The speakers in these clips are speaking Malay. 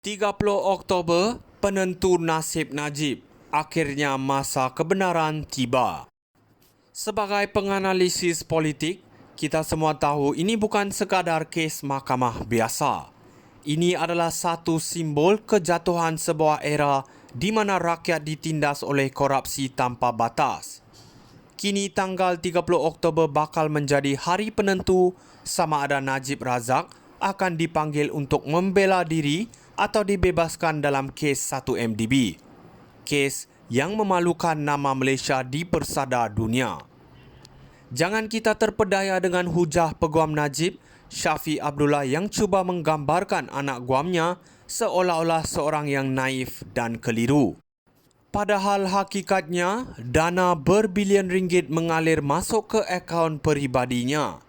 30 Oktober, penentu nasib Najib. Akhirnya masa kebenaran tiba. Sebagai penganalisis politik, kita semua tahu ini bukan sekadar kes mahkamah biasa. Ini adalah satu simbol kejatuhan sebuah era di mana rakyat ditindas oleh korupsi tanpa batas. Kini tanggal 30 Oktober bakal menjadi hari penentu sama ada Najib Razak akan dipanggil untuk membela diri atau dibebaskan dalam kes 1MDB. Kes yang memalukan nama Malaysia di persada dunia. Jangan kita terpedaya dengan hujah peguam Najib, Shafie Abdullah yang cuba menggambarkan anak guamnya seolah-olah seorang yang naif dan keliru. Padahal hakikatnya, dana berbilion ringgit mengalir masuk ke akaun peribadinya.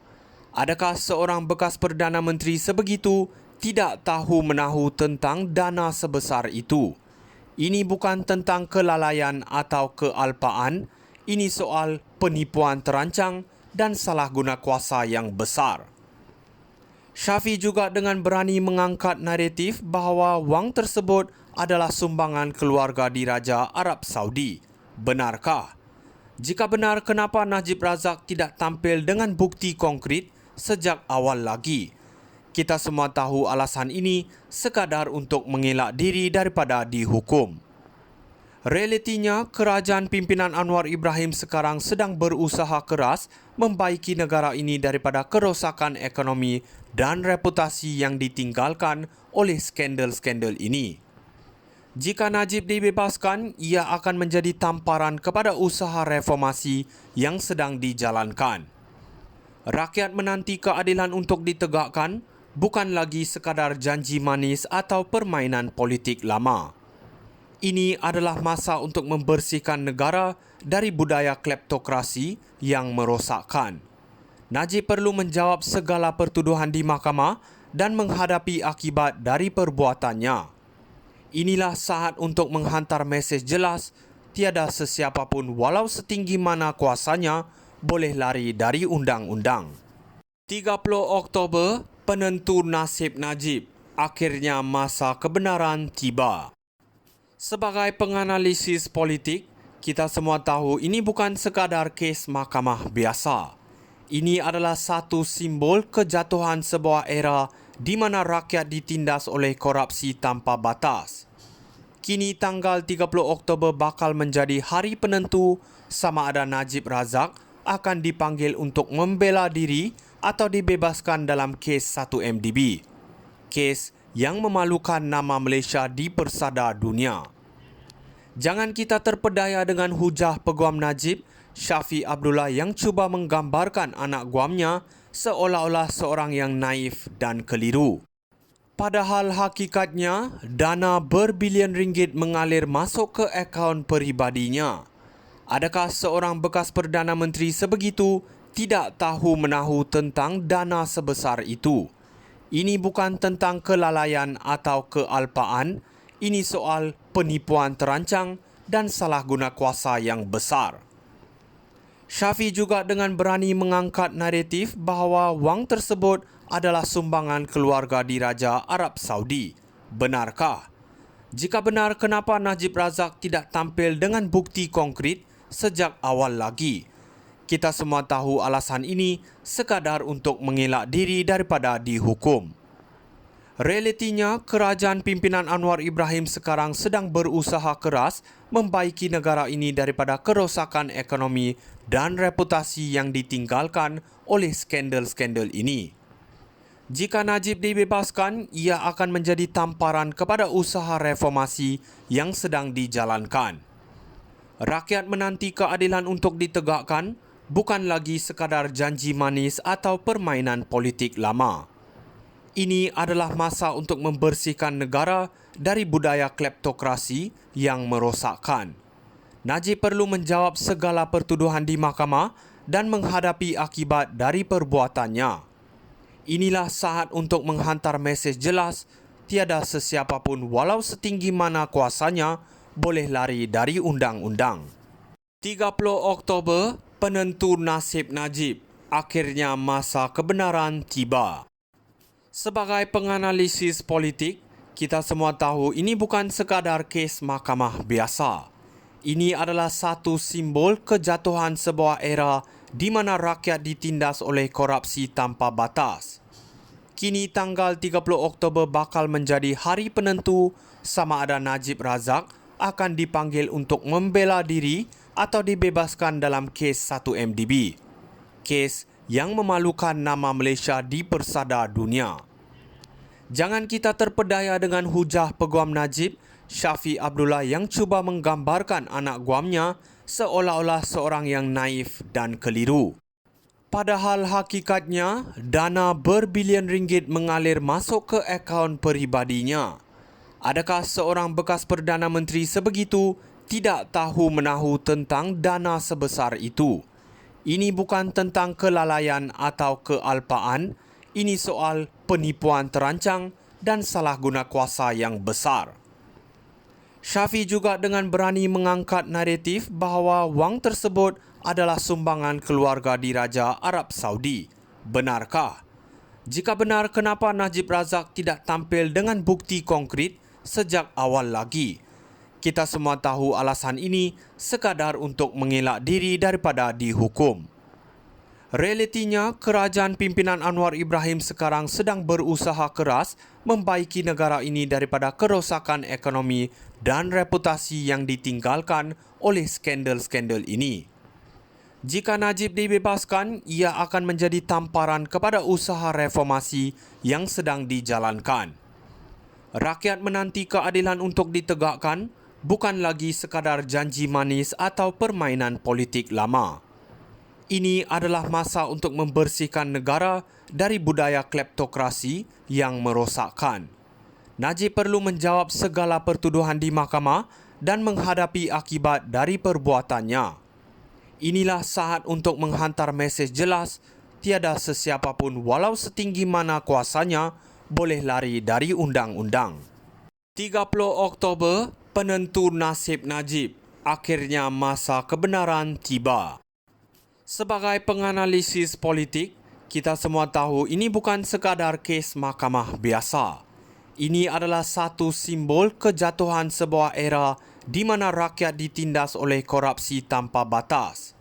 Adakah seorang bekas Perdana Menteri sebegitu tidak tahu menahu tentang dana sebesar itu? Ini bukan tentang kelalaian atau kealpaan, ini soal penipuan terancang dan salah guna kuasa yang besar. Shafie juga dengan berani mengangkat naratif bahawa wang tersebut adalah sumbangan keluarga diraja Arab Saudi. Benarkah? Jika benar, kenapa Najib Razak tidak tampil dengan bukti konkret sejak awal lagi? Kita semua tahu alasan ini sekadar untuk mengelak diri daripada dihukum. Realitinya, kerajaan pimpinan Anwar Ibrahim sekarang sedang berusaha keras membaiki negara ini daripada kerosakan ekonomi dan reputasi yang ditinggalkan oleh skandal-skandal ini. Jika Najib dibebaskan, ia akan menjadi tamparan kepada usaha reformasi yang sedang dijalankan. Rakyat menanti keadilan untuk ditegakkan, bukan lagi sekadar janji manis atau permainan politik lama. Ini adalah masa untuk membersihkan negara dari budaya kleptokrasi yang merosakkan. Najib perlu menjawab segala pertuduhan di mahkamah dan menghadapi akibat dari perbuatannya. Inilah saat untuk menghantar mesej jelas, tiada sesiapapun walau setinggi mana kuasanya boleh lari dari undang-undang. 30 Oktober, penentu nasib Najib. Akhirnya masa kebenaran tiba. Sebagai penganalisis politik, kita semua tahu ini bukan sekadar kes mahkamah biasa. Ini adalah satu simbol kejatuhan sebuah era di mana rakyat ditindas oleh korupsi tanpa batas. Kini tanggal 30 Oktober bakal menjadi hari penentu sama ada Najib Razak akan dipanggil untuk membela diri atau dibebaskan dalam kes 1MDB. Kes yang memalukan nama Malaysia di persada dunia. Jangan kita terpedaya dengan hujah peguam Najib, Shafie Abdullah yang cuba menggambarkan anak guamnya seolah-olah seorang yang naif dan keliru. Padahal hakikatnya, dana berbilion ringgit mengalir masuk ke akaun peribadinya. Adakah seorang bekas Perdana Menteri sebegitu tidak tahu menahu tentang dana sebesar itu? Ini bukan tentang kelalaian atau kealpaan, ini soal penipuan terancang dan salah guna kuasa yang besar. Shafie juga dengan berani mengangkat naratif bahawa wang tersebut adalah sumbangan keluarga diraja Arab Saudi. Benarkah? Jika benar, kenapa Najib Razak tidak tampil dengan bukti konkret sejak awal lagi? Kita semua tahu alasan ini sekadar untuk mengelak diri daripada dihukum. Realitinya, kerajaan pimpinan Anwar Ibrahim sekarang sedang berusaha keras membaiki negara ini daripada kerosakan ekonomi dan reputasi yang ditinggalkan oleh skandal-skandal ini. Jika Najib dibebaskan, ia akan menjadi tamparan kepada usaha reformasi yang sedang dijalankan. Rakyat menanti keadilan untuk ditegakkan, bukan lagi sekadar janji manis atau permainan politik lama. Ini adalah masa untuk membersihkan negara dari budaya kleptokrasi yang merosakkan. Najib perlu menjawab segala pertuduhan di mahkamah dan menghadapi akibat dari perbuatannya. Inilah saat untuk menghantar mesej jelas, tiada sesiapapun walau setinggi mana kuasanya boleh lari dari undang-undang. 30 Oktober, penentu nasib Najib. Akhirnya masa kebenaran tiba. Sebagai penganalisis politik, Kita semua tahu ini bukan sekadar kes mahkamah biasa. Ini adalah satu simbol kejatuhan sebuah era di mana rakyat ditindas oleh korupsi tanpa batas. Kini tanggal 30 Oktober bakal menjadi hari penentu sama ada Najib Razak akan dipanggil untuk membela diri atau dibebaskan dalam kes 1MDB. Kes yang memalukan nama Malaysia di persada dunia. Jangan kita terpedaya dengan hujah peguam Najib, Syafiq Abdullah yang cuba menggambarkan anak guamnya seolah-olah seorang yang naif dan keliru. Padahal hakikatnya, dana berbilion ringgit mengalir masuk ke akaun peribadinya. Adakah seorang bekas Perdana Menteri sebegitu tidak tahu menahu tentang dana sebesar itu? Ini bukan tentang kelalaian atau kealpaan, ini soal penipuan terancang dan salah guna kuasa yang besar. Syafiq juga dengan berani mengangkat naratif bahawa wang tersebut adalah sumbangan keluarga diraja Arab Saudi. Benarkah? Jika benar, kenapa Najib Razak tidak tampil dengan bukti konkret sejak awal lagi? Kita semua tahu alasan ini sekadar untuk mengelak diri daripada dihukum. Realitinya, kerajaan pimpinan Anwar Ibrahim sekarang sedang berusaha keras membaiki negara ini daripada kerosakan ekonomi dan reputasi yang ditinggalkan oleh skandal-skandal ini. Jika Najib dibebaskan, ia akan menjadi tamparan kepada usaha reformasi yang sedang dijalankan. Rakyat menanti keadilan untuk ditegakkan, bukan lagi sekadar janji manis atau permainan politik lama. Ini adalah masa untuk membersihkan negara dari budaya kleptokrasi yang merosakkan. Najib perlu menjawab segala pertuduhan di mahkamah dan menghadapi akibat dari perbuatannya. Inilah saat untuk menghantar mesej jelas, tiada sesiapa pun walau setinggi mana kuasanya boleh lari dari undang-undang. 30 Oktober, penentu nasib Najib. Akhirnya masa kebenaran tiba. Sebagai penganalisis politik, kita semua tahu ini bukan sekadar kes mahkamah biasa. Ini adalah satu simbol kejatuhan sebuah era di mana rakyat ditindas oleh korupsi tanpa batas.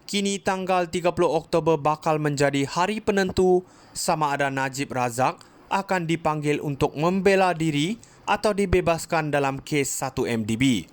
Kini tanggal 30 Oktober bakal menjadi hari penentu sama ada Najib Razak akan dipanggil untuk membela diri atau dibebaskan dalam kes 1MDB.